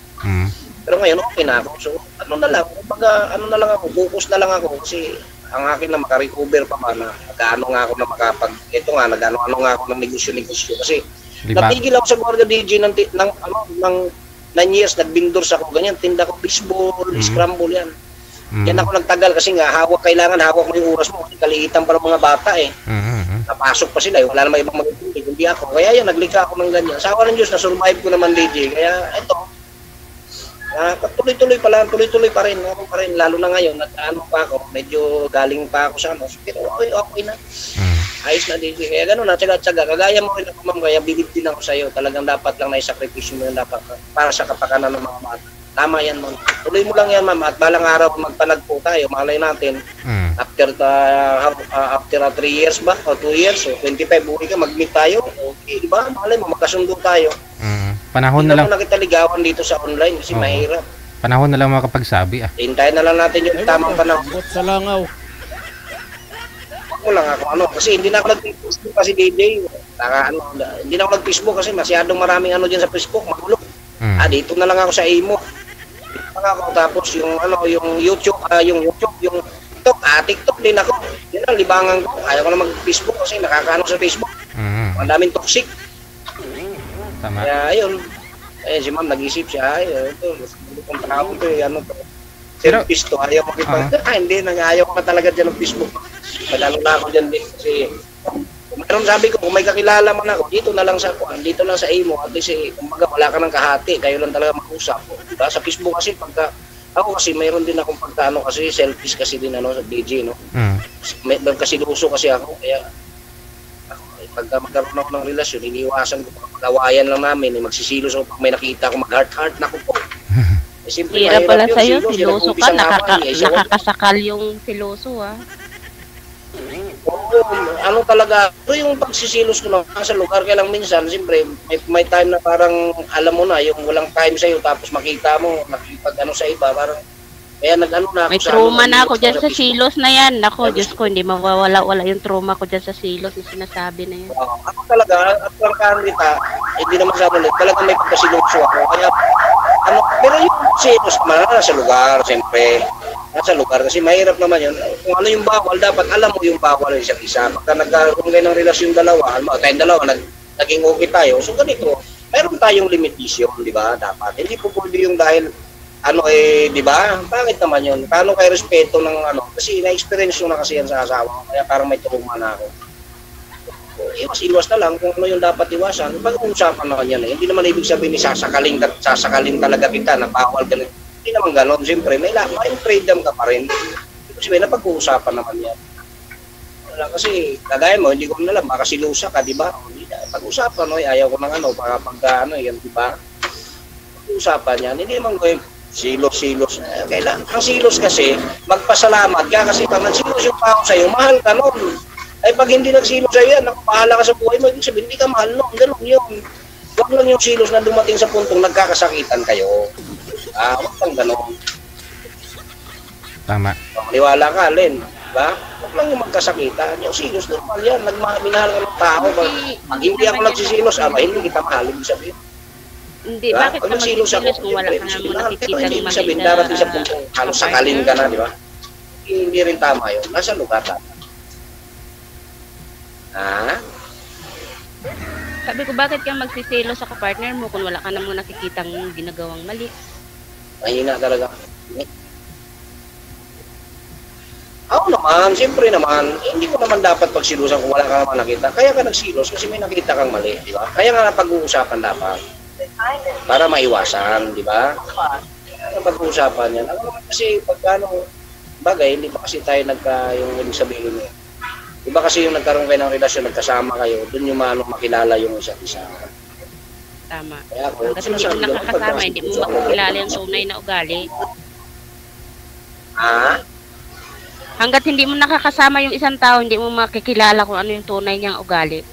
Pero ngayon, okay na ako. So, na lang ako, focus na lang ako kasi ang akin na makarecover pa ba na nag-ano nga ako na ito nga, nag-ano nga ako ng negosyo kasi natigil ako sa Guardia DJ ng 9 years, nagbindors ako, ganyan, tinda ko baseball, scramble yan. Yan ako nagtagal kasi nga, kailangan hawak mo yung oras mo kasi kaliitan pa ng mga bata napasok pa sila, wala naman ibang magtutulog, hindi ako, kaya yan, naglika ako ng ganyan. Sa awa ng Diyos, na-survive ko naman DJ, kaya ito, tuloy-tuloy pa rin, lalo na ngayon, nag-ano pa ako, medyo galing pa ako sa pero okay na. Ayos na DJ, kaya gano'n na, tsaga-tsaga, kagaya mo rin ako ma'am, kaya bilib din ako sa'yo, talagang dapat lang na isakripisyo mo yung dapat para sa kapakanan ng mga bata. Tama yan ma'am, tuloy mo lang yan ma'am, at balang araw magpanagpo tayo, malay natin, after 3 years ba, o 2 years, o 25, buhay ka, mag-meet tayo, okay, di ba, malay mo, magkasundo tayo. Panahon na lang. Hindi na kita ligawan dito sa online kasi mahirap. Panahon na lang makapagsabi Hintayin na lang natin yung tamang panahon. Sa langaw. Ako lang ako kasi hindi na ako nag-Facebook kasi DJ. Hindi na ako nag-Facebook kasi masyadong maraming diyan sa Facebook, magulo. Dito na lang ako sa Imo. Dito lang ako, tapos yung YouTube, yung TikTok din ako. Yan ang libangan ko. Ayaw ko na mag-Facebook kasi nakakaano sa Facebook. Ang daming toxic. Tama. Kaya ayun, si ma'am nag-isip siya, ito, kung tao to, to. Selfish to, ayaw makipag, hindi, ayaw ko na talaga dyan ng Facebook. Padalo na ako dyan din kasi meron sabi ko, kung may kakilala man ako, dito na lang sa dito lang sa imo at least kumbaga wala ka ng kahati, kayo lang talaga mag-usap. Diba? Sa Facebook kasi pagka ako kasi mayroon din akong pagkano kasi selfish kasi din ano sa DJ no. May kasi luso kasi ako kaya ako, pagka magkaroon ako ng relasyon, iniiwasan ko pag-awayan lang namin, magsisilos ako pag may nakita ako mag-heart nako po. Simple Hirap pala yun, sa'yo, silos, siloso ka, away, nakakasakal yung siloso Oo, ano talaga, ito yung pagsisilos ko na sa lugar, kaya lang minsan, siyempre, may time na parang, alam mo na, yung walang time sa'yo, tapos makita mo, nakipag ano sa iba, parang, kaya nag-ano na ako May sa trauma ano, na ako dyan sa Facebook. silos na yan. Nako, Diyos ko, hindi mawawala-wala yung trauma ko dyan sa silos na sinasabi na yan. Ako talaga, at parang kita, hindi naman sa ulit, talaga may pagkasiluso ako, kaya, ano, pero yung silos naman, nasa lugar, siyempre, nasa lugar, kasi mahirap naman yun. Kung ano yung bawal, dapat alam mo yung bawal ng isa't isa. Pagka nagkaroon kayo ng relasyon dalawa, alam mo, tayong dalawa, naging okay tayo, so ganito, mayroon tayong limitasyon, di ba, dapat. Hindi po pwede yung dahil, ano di ba, bakit naman yun? Paano kayo respeto ng ano, kasi na-experience nyo na kasi yan sa asawa ko, kaya parang may trauma na ako. Iwas-iwas na lang kung ano yung dapat iwasan. Pag-uusapan naman yan Hindi naman ibig sabihin ni sasakalin talaga kita na bawal ganito. Hindi naman gano'n. Siyempre, may freedom ka pa rin. Kasi may napag-uusapan naman yan. Wala, kasi, kagaya mo, hindi ko alam, baka silusa ka, di ba? Pag-usapan, no? Ayaw ko ng ano, para pagka, ano, yan, di ba? Pag-usapan yan. Hindi naman ko silos. Kailan? Ang silos kasi, magpasalamat ka kasi pag nagsilos yung tao sa'yo, mahal ka nun. Ay pag hindi nagsilos sa'yo yan, bahala ka sa buhay mo, ibig sabihin, hindi ka mahal nun. Ganun yun. Huwag lang yung silos na dumating sa puntong nagkakasakitan kayo. Huwag kang gano'n. Tama. Maniwala ka, Len. Diba? Huwag lang yung magkasakitan. Yung silos, normal yan. Minahal ka ng tao. Pag hindi ako nagsisilos, hindi kita mahal. Ibig sabihin. Hindi, bakit ka magsisilos kung wala ka naman nakikita ng mahal? Sabihin, darating sa puntong halos sakalin ka na, di ba? Hindi rin tama yun. Nasa lugar tama. Sabi ko, bakit ka magsiselo sa kapartner mo kung wala ka namang nakikitang ginagawang mali? Mahina talaga. Ako naman, siyempre naman, hindi ko naman dapat pagsilusan kung wala ka naman nakita. Kaya ka nagsilos kasi may nakita kang mali, di ba? Kaya nga napag-uusapan dapat. Para maiwasan, di ba? Napag-uusapan yan. Ako naman kasi pagkano bagay, hindi pa kasi tayo yung ibig sabihin mo. Iba kasi yung nagkaroon kayo ng relasyon, nagkasama kayo, dun yung makilala yung isa't isa. Tama. Kaya ako, kasi hindi mo nakakasama, hindi mo makikilala yung tunay na ugali. Hanggat hindi mo nakakasama yung isang tao, hindi mo makikilala kung ano yung tunay niyang ugali.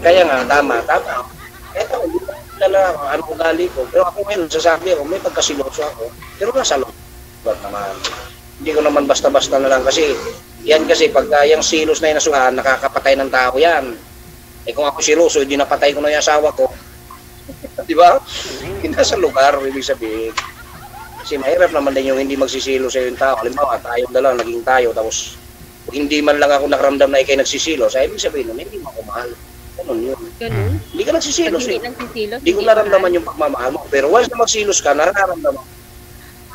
Kaya nga, tama. Eto, hindi ko kilala anong ugali ko. Pero ako ngayon, sasabi ako, may pagkasiloso ako. Pero nasa lugar naman. Hindi ko naman basta-basta na lang kasi yan kasi pagka yung silos na inasuhan, nakakapatay ng tao yan. Kung ako siloso, hindi napatay ko na yung asawa ko. Di ba? Hindi sa lugar, ibig sabihin. Kasi mahirap naman din yung hindi magsisilo sa yung tao. Halimbawa, tayong dalawa, naging tayo, tapos hindi man lang ako nakaramdam na ikay nagsisilo. Sa ibig sabihin nun, hindi mo ako mahal. Ganun yun. Ganun? Hindi ka nagsisilos. Hindi ko naramdaman yung pagmamahal mo. Pero once na magsilos ka, nararamdaman mo.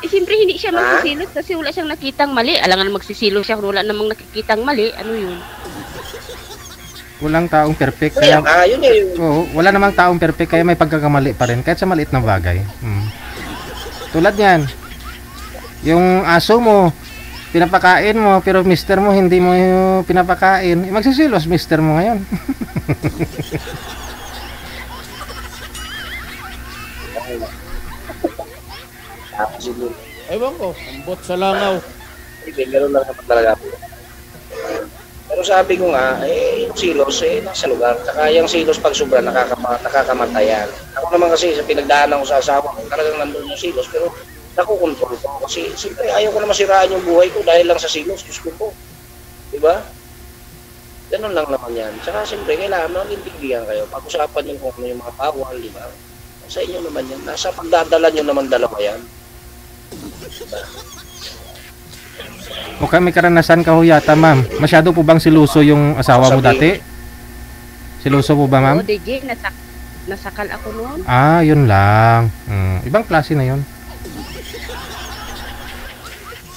Siyempre hindi siya magsisilos kasi wala siyang nakitang mali. Alangan magsisilos siya kung wala namang nakikitang mali. Ano yun? Walang taong perfect. Kaya yun wala namang taong perfect kaya may pagkakamali pa rin kahit sa maliit na bagay. Tulad yan. Yung aso mo, pinapakain mo pero mister mo hindi mo pinapakain. Magsisilos mister mo ngayon. Ewan ko, ambot sa langaw. Hindi, gano'n lang naman talaga. Pero sabi ko nga, yung silos, nasa lugar. Saka yung silos pag sobra, nakakamatayan. Ako naman kasi, sa pinagdaanan ko sa asawa ko, talagang nandun yung silos, pero nakukontrol ko. Kasi, siyempre, ayaw ko na masiraan yung buhay ko dahil lang sa silos. Diyos ko po. Diba? Ganun lang naman yan. Saka, siyempre, kailangan mag-intindihan kayo. Pag-usapan yung kung ano yung mga bawal, diba? Sa inyo naman yan. Nasa pagdadala nyo naman dalawa yan. Okay, may karanasan ka ho yata, ma'am. Masyado po bang siluso yung asawa mo dati? Siluso po ba, ma'am? Oo, DJ, nasakal ako noon. Yun lang. Ibang klase na yun.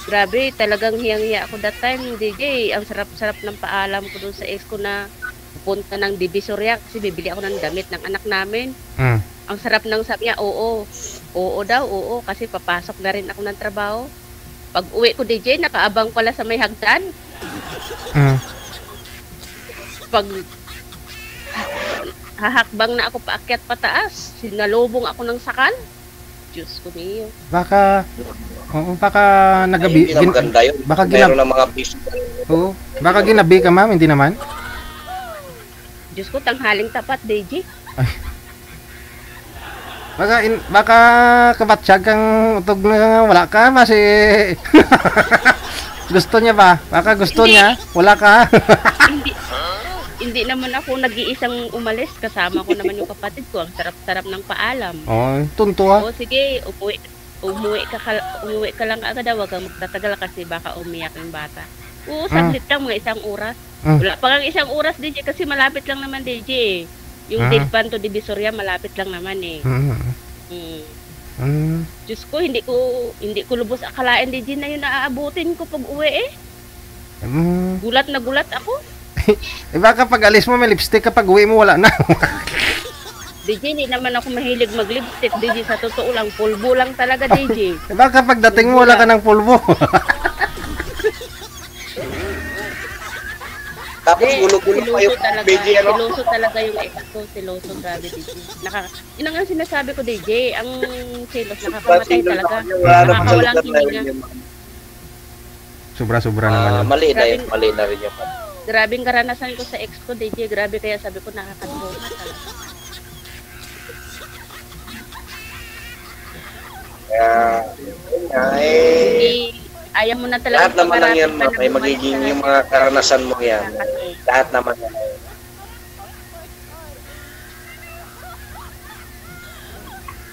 Grabe, talagang hiyang-hiya ako that time, DJ. Ang sarap-sarap ng paalam ko doon sa ex ko na pupunta ng Divisoria kasi bibili ako ng damit ng anak namin. Ang sarap ng sabi niya, oo. Oo daw, oo. Kasi papasok na rin ako ng trabaho. Pag uwi ko, DJ, nakaabang pala sa may hagdan. Pag hahakbang na ako paakyat pataas, sinalubong ako ng sakal. Diyos ko niyo. Baka nagabi. Hindi na maganda yun. Baka Meron ng mga business. Oo. Baka ginabi ka, ma'am, hindi naman. Diyos ko, tanghaling tapat, DJ. Ay. Baka kabatsyag kang utog na wala ka, masi. Gusto niya ba? Baka gusto niya, wala ka. Hindi naman ako nag-iisang umalis. Kasama ko naman yung kapatid ko. Ang sarap-sarap ng paalam. Oh, tunto ha. O sige, umuwi ka lang agad. Huwag kang magtatagal kasi baka umiyak yung bata. Oo, saglit lang, mga isang oras. Wala pa nga isang oras, DJ, kasi malapit lang naman, DJ. Yung Dilpan to Divisoria, malapit lang naman eh. Diyos ko, hindi ko lubos akalain, DJ, na yun naaabutin ko pag uwi eh. Gulat na gulat ako. Eh baka pag alis mo may lipstick, kapag uwi mo wala na. DJ, hindi naman ako mahilig mag-lipstick, DJ. Sa totoo lang, pulbo lang talaga, DJ. Eh baka pag dating mo wala ka ng pulbo. Tapos gulo-gulo pa yung BG, ano? Siloso talaga yung ex ko. Siloso, grabe, DJ. Yun ang sinasabi ko, DJ. Ang silos, nakakamatay talaga. Nakakawalang hininga. Sobra-sobra naman. Mali na rin yung Grabing karanasan ko sa ex ko, DJ. Grabe, kaya sabi ko nakakatulong na talaga. Kaya, ayaw mo na talaga. lahat naman lang yan, may magiging yung mga karanasan mo yan. Lahat naman yan.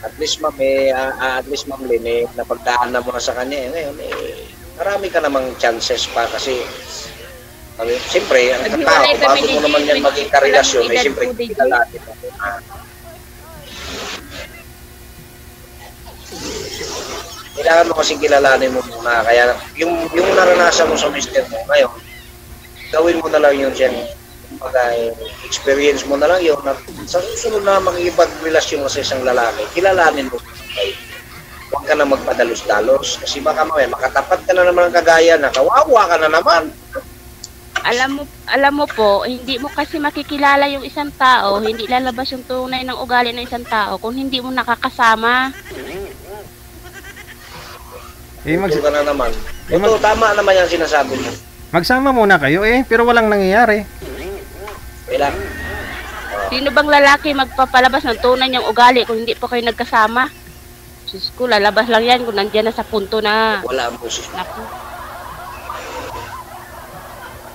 At least ma'am Lynn, napagdaan na mo na sa kanya. Ngayon, marami ka namang chances pa kasi siyempre, ang tao, bago mo naman yan maging karelasyon, siyempre, kilalanin mo. Kailangan mo kasing kilalanin mo muna. Kaya, yung naranasan mo sa mister mo ngayon, gawin mo na lang yun siya. Experience mo na lang yun. Sa susunod na makikipagrelasyon sa isang lalaki, kilalanin mo. Huwag ka na magpadalos-dalos. Kasi baka makatapat ka na naman ng kagaya na kawawa ka na naman. Alam mo po, hindi mo kasi makikilala yung isang tao, hindi lalabas yung tunay ng ugali ng isang tao kung hindi mo nakakasama. Ka na naman. Ito, tama naman yung sinasabi mo. Magsama muna kayo pero walang nangyayari. Kailan? Sino bang lalaki magpapalabas ng tunay niyang ugali kung hindi po kayo nagkasama? Diyos ko, lalabas lang yan kung nandiyan na sa punto na. Wala ang puso.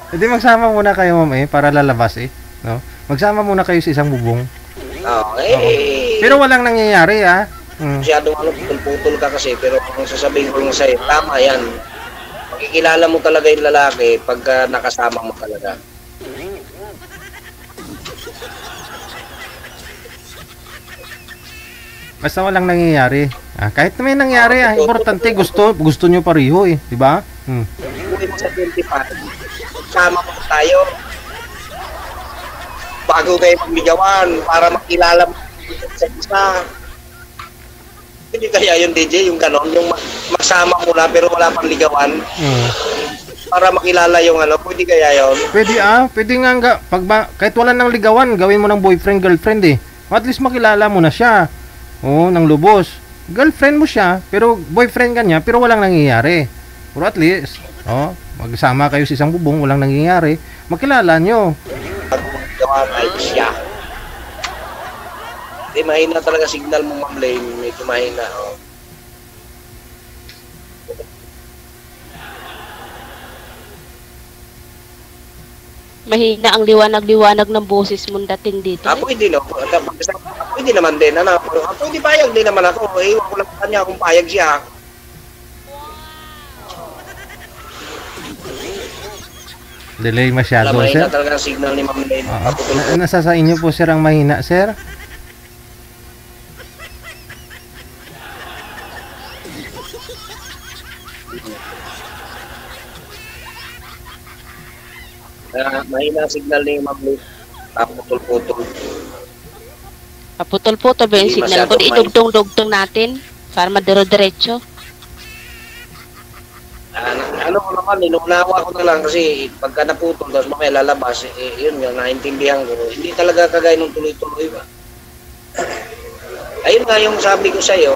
Hindi magsama muna kayo, ma'am, para lalabas no? Magsama muna kayo sa isang bubong. Pero walang nangyayari, Masyadong putol-putol ka kasi, pero kung sasabihin ko lang sa'yo, tama yan. Makikilala mo talaga yung lalaki pagka nakasama mo talaga. Basta walang nangyayari. Kahit na may nangyari, importante gusto nyo pareho di ba? Uwi mo sa 25. Sama mo tayo. Bago kayo magligawan para makilala mo sa isa. Hindi kaya yung DJ, yung ganon, yung magsama mo na pero wala pang ligawan. Para makilala yung pwede kaya yun? Pwede nga kahit wala nang ligawan, gawin mo ng boyfriend, girlfriend At least makilala mo na siya. Nang lubos. Girlfriend mo siya, pero boyfriend ka niya, pero walang nangyayari. Pero at least, magsama kayo sa isang bubong, walang nangyayari, makilala nyo. Gawa ay siya. Mahina talaga signal mo, Ma'am Lane. Medyo mahina, Mahina ang liwanag-liwanag ng boses mong dating dito. Pwede no. Pwede naman din. Pwede payag din naman ako. Iwan ko lang sa kanya kung payag siya. Delay masyado, sir. Mahina talaga ang signal ni Ma'am Lane. Nasa sa inyo po, sir, ang mahina, sir? mahina signal ni Ma'am Liz. Putol-putol. Paputol-putol ba yung Hindi signal ko? masyadong Idugtong-dugtong natin para madiro-diretso. Ano ko naman, inuunawa ko na lang kasi pagka naputol, tapos mamaya lalabas, yun nga, naintindihan ko. Hindi talaga kagaya nung tuloy-tuloy ba? Ayun nga yung sabi ko sa'yo,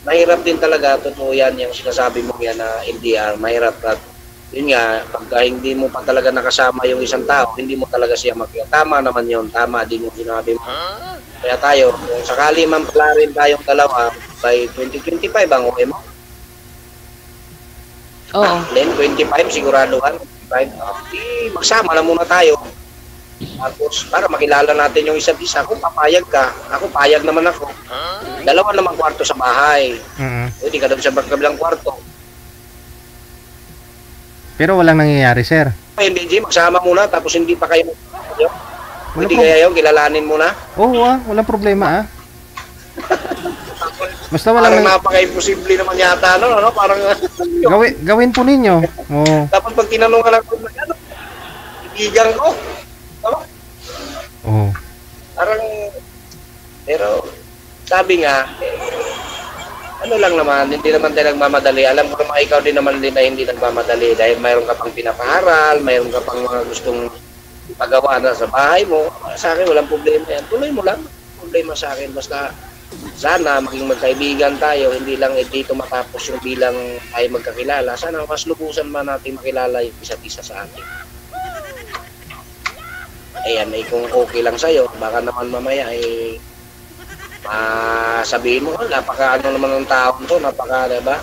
mahirap din talaga, totoo yan, yung sinasabi mo yan na LDR, mahirap at yun nga, pagka hindi mo pa talaga nakasama yung isang tao, hindi mo talaga siya makita. Tama naman yun, tama din yung sinabi mo. Kaya tayo, kung sakali man pala rin tayong dalawa, by 2025 ang okay mo? Oo. Then 25, sigurado ka, 25. Magsama na muna tayo. Tapos, para makilala natin yung isa't isa. Kung papayag ka, ako payag naman ako. Dalawa naman kwarto sa bahay. Pwede ka doon sa kabilang kwarto. Pero walang nangyayari, sir. Hindi, G, magsama muna, tapos hindi pa kayo. Pwede kaya yung kilalanin muna. Oo, walang problema, Basta Parang walang napaka-imposible naman yata, no? Parang, gawin po ninyo. Oo. tapos pag tinanong ka lang kung ano, ibigan ko. Tama? Oo. Parang, pero, sabi nga, ano lang naman, hindi naman tayo nagmamadali. Alam ko naman ikaw din naman din na hindi nagmamadali dahil mayroon ka pang pinapaharal, mayroon ka pang mga gustong pagawa na sa bahay mo. Sa akin, walang problema yan. Tuloy mo lang. Problema sa akin. Basta, sana maging magkaibigan tayo, hindi lang dito matapos yung bilang tayo magkakilala. Sana mas lubusan man natin makilala yung isa't isa sa atin. Ayan, kung okay lang sa'yo, baka naman mamaya sabihin mo, napaka ano naman ng taon to, napaka, diba?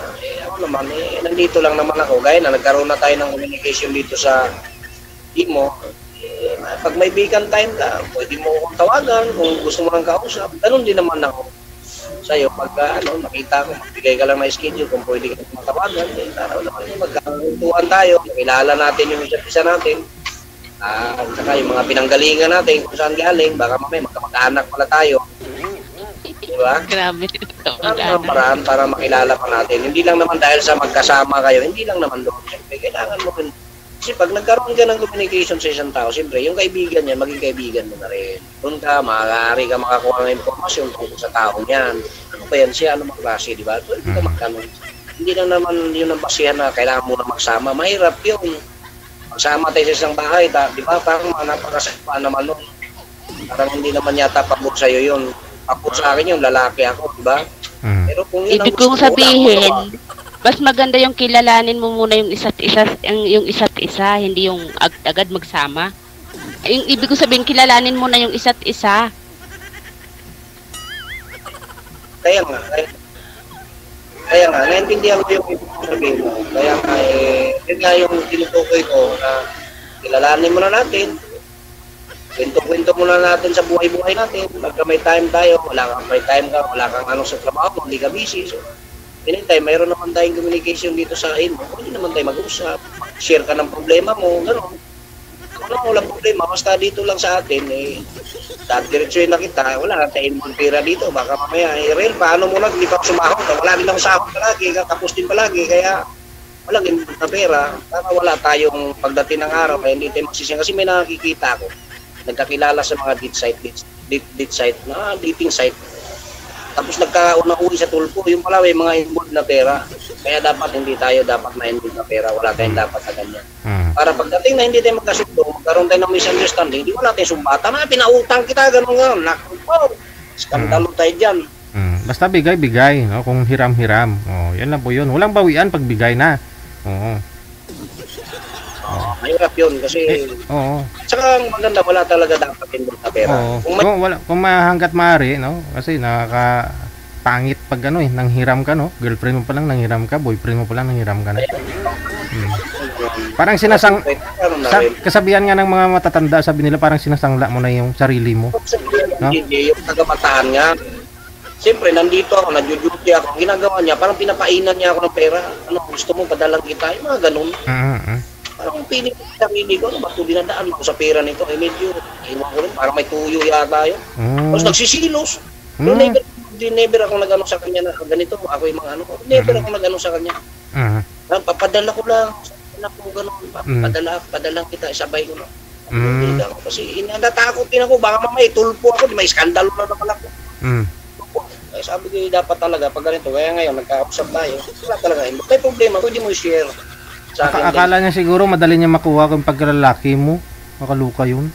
Ako naman, nandito lang naman ako. Gaya na, nagkaroon na tayo ng communication dito sa team mo. Pag may vacant time ka, pwede mo akong tawagan kung gusto mo nang kausap. Ganun din naman ako sa'yo. Pag makita ko, magbigay ka lang na schedule kung pwede ka matawagan. Magkakuntuan tayo, makilala natin yung isa't isa natin. At saka yung mga pinanggalingan natin kung saan galing, baka mamaya magkamag-anak pala tayo. Diba? Grabe. Ang paraan para makilala pa natin. Hindi lang naman dahil sa magkasama kayo, hindi lang naman doon. Siyempre, kailangan mo rin. Kasi pag nagkaroon ka ng communication sa isang tao, siyempre, yung kaibigan niya, maging kaibigan mo na rin. Doon ka, maaari ka makakuha ng informasyon tungkol sa tao niyan. Ano ba yan siya? Ano mang klase, di ba? Hindi ka magkaroon. Hindi lang naman yun ang basihan na kailangan mo na magsama. Mahirap yung magsama tayo sa isang bahay, di ba? Parang napakasakpa naman nun. Parang hindi naman yata pabor sa'yo yun. Pabor sa akin yung lalaki ako, di ba? Pero kung yun ang Ibig kong gusto mo, sabihin, mas maganda yung kilalanin mo muna yung isa't isa, hindi yung agad magsama. Yung ibig kong sabihin, kilalanin mo na yung isa't isa. Kaya nga, naintindihan ko yung ibig sabihin mo. Kaya nga, yun nga yung tinutukoy ko na kilalanin mo na natin. Kwento-kwento muna natin sa buhay-buhay natin. Pagka may time tayo, may time ka, wala kang ano sa trabaho, hindi ka busy. So, anytime, mayroon naman tayong communication dito sa akin mo. Pwede naman tayo mag-usap. Share ka ng problema mo, gano'n. Walang problema. Basta dito lang sa atin, diretsuhin na kita. Wala na tayong pera dito. Baka mamaya, real, paano mo lang, hindi pa ako sumahod. Wala din ako sahod palagi, tapos din palagi. Kaya, walang input na pera. Para wala tayong pagdating ng araw, kaya hindi tayo magsisiyang. Kasi may nakikita ko. Nagkakilala sa mga dating site. Tapos nagkauna-uwi sa tulpo, yung pala may mga involved na pera. Kaya dapat hindi tayo dapat na-involved na pera. Wala tayong dapat na ganyan. Para pagdating na hindi tayo magkasundo, magkaroon tayo ng misunderstanding, hindi wala tayong sumbatan. Pinautang kita, gano'n nga. Skandalo tayo dyan. Basta bigay-bigay, no? Kung hiram-hiram. Yan lang po yun. Walang bawian pag bigay na. Mahirap yun kasi saka maganda wala talaga dapat involved na pera. Kung hanggat maaari, no? Kasi nakakapangit pag nanghiram ka, no? Girlfriend mo pa lang nanghiram ka, boyfriend mo pa lang nanghiram ka na. Parang kasabihan nga ng mga matatanda, sabi nila parang sinasangla mo na yung sarili mo. No? Yung tagamataan nga. Siyempre, nandito ako, nag-duty ako. Ang ginagawa niya, parang pinapainan niya ako ng pera. Ano, gusto mo, padalang kita. Yung mga ganun. Parang piling ko sa sarili ko, ba't ko dinadaan ako sa pera nito? Medyo, iwan ko rin, parang may tuyo yata yun. Tapos nagsisilos. Never ako nag-ano sa kanya na ganito, ako yung mga ano. Never ako nag-ano sa kanya. Papadala ko lang. Anak mo ganun, Mm. padalang kita, sabay ko na. Mm. Kasi natatakot din ako, baka mamaya tulpo ako, may skandalo na naman ako. Mm. Ay, sabi ko, dapat talaga pag ganito, kaya ngayon, nagka-usap tayo, wala talaga, may problema, pwede mo i-share sa akin. Akala niya siguro madali niya makuha kung pagkalalaki mo. Makaluka yun.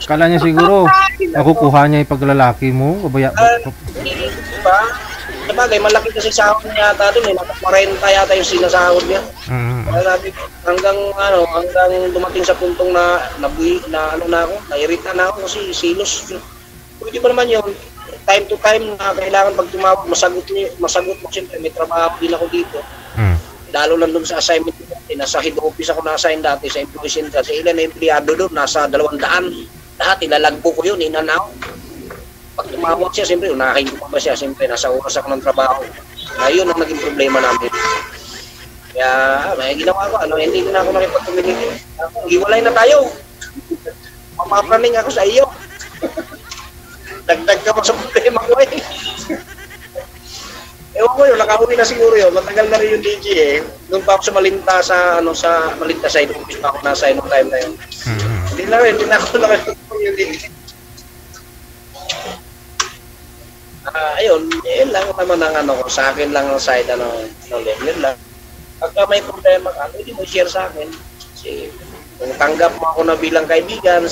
Akala niya siguro makukuha niya yung paglalaki mo. Kabaya, Diba? Sabagay, malaki kasi sahod niya yata doon, nasa 40 yata yung sinasahod niya. Kaya sabi ko, hanggang dumating sa puntong na nairita na ako kasi silos. Pwede ba naman yun, time to time na kailangan pag tumawag, masagot mo siyempre, may trabaho din ako dito. Lalo lang doon sa assignment ko, nasa head office ako na-assign dati sa employee center. Sa ilan na empleyado doon, nasa 200. Lahat, ilalagpo ko yun, inanaw. Pag tumawag siya, siyempre, unahin ko pa ba siya, siyempre, nasa oras ako ng trabaho. Ngayon ang naging problema namin. Kaya, may ginawa ko, hindi na ako nakipagpumili. Hiwalay na tayo. Mapapraning ako sa iyo. Dagdag ka pa sa problema ko eh. Ewan ko yun, nakahuli na siguro yun. Matagal na rin yung DJ eh. Doon pa ako sa Malinta sa Malinta side office pa ako nasa nung time na yun. Hindi na ako nakahuli yung DJ. Ayun, yun lang naman ang ko, sa akin lang ang side, yun lang. Pagka may problema ka, hindi mo share sa akin. Kasi kung tanggap mo ako na bilang kaibigan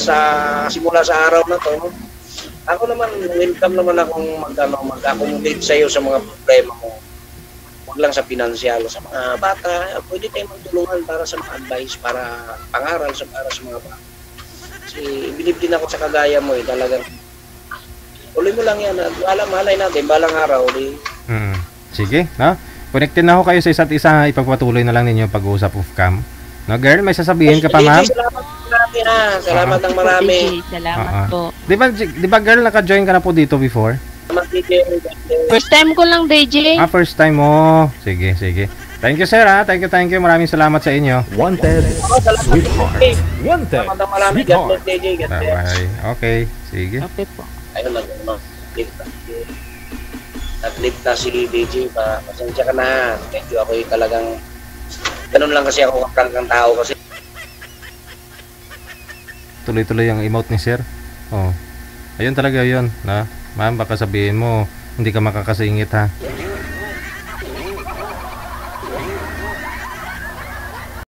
simula sa araw na to, ako naman, welcome naman akong mag-accommodate sa iyo sa mga problema mo. Huwag lang sa pinansyal. Sa mga bata, pwede tayong magtulungan para sa mga advice, para pangaral para sa mga bata. Kasi bilib din ako sa kagaya mo talagang tuloy mo lang yan. Malay natin, balang araw. Sige, no? Connected na ako kayo sa isa't isa. Ipagpatuloy na lang ninyo pag-uusap off cam. No, girl, may sasabihin ka pa, ma'am? Salamat marami ha. Salamat ng marami. Salamat po. Di ba girl, naka-join ka na po dito before? Salamat, DJ. First time ko lang, DJ. First time mo. Sige. Thank you, sir, ha? Thank you. Maraming salamat sa inyo. Wanted, sweetheart. Wanted, Salamat ng marami. God bless, DJ. God bless. Bye. Okay, sige. Okay po. Ayun lang, Nag-lift na si DJ pa. Pasensya ka na. Medyo ako talagang ganun lang kasi ako kaprangang tao kasi. Tuloy-tuloy ang emote ni sir. Ayun talaga yun. Na, ma'am, baka sabihin mo, hindi ka makakasingit, ha?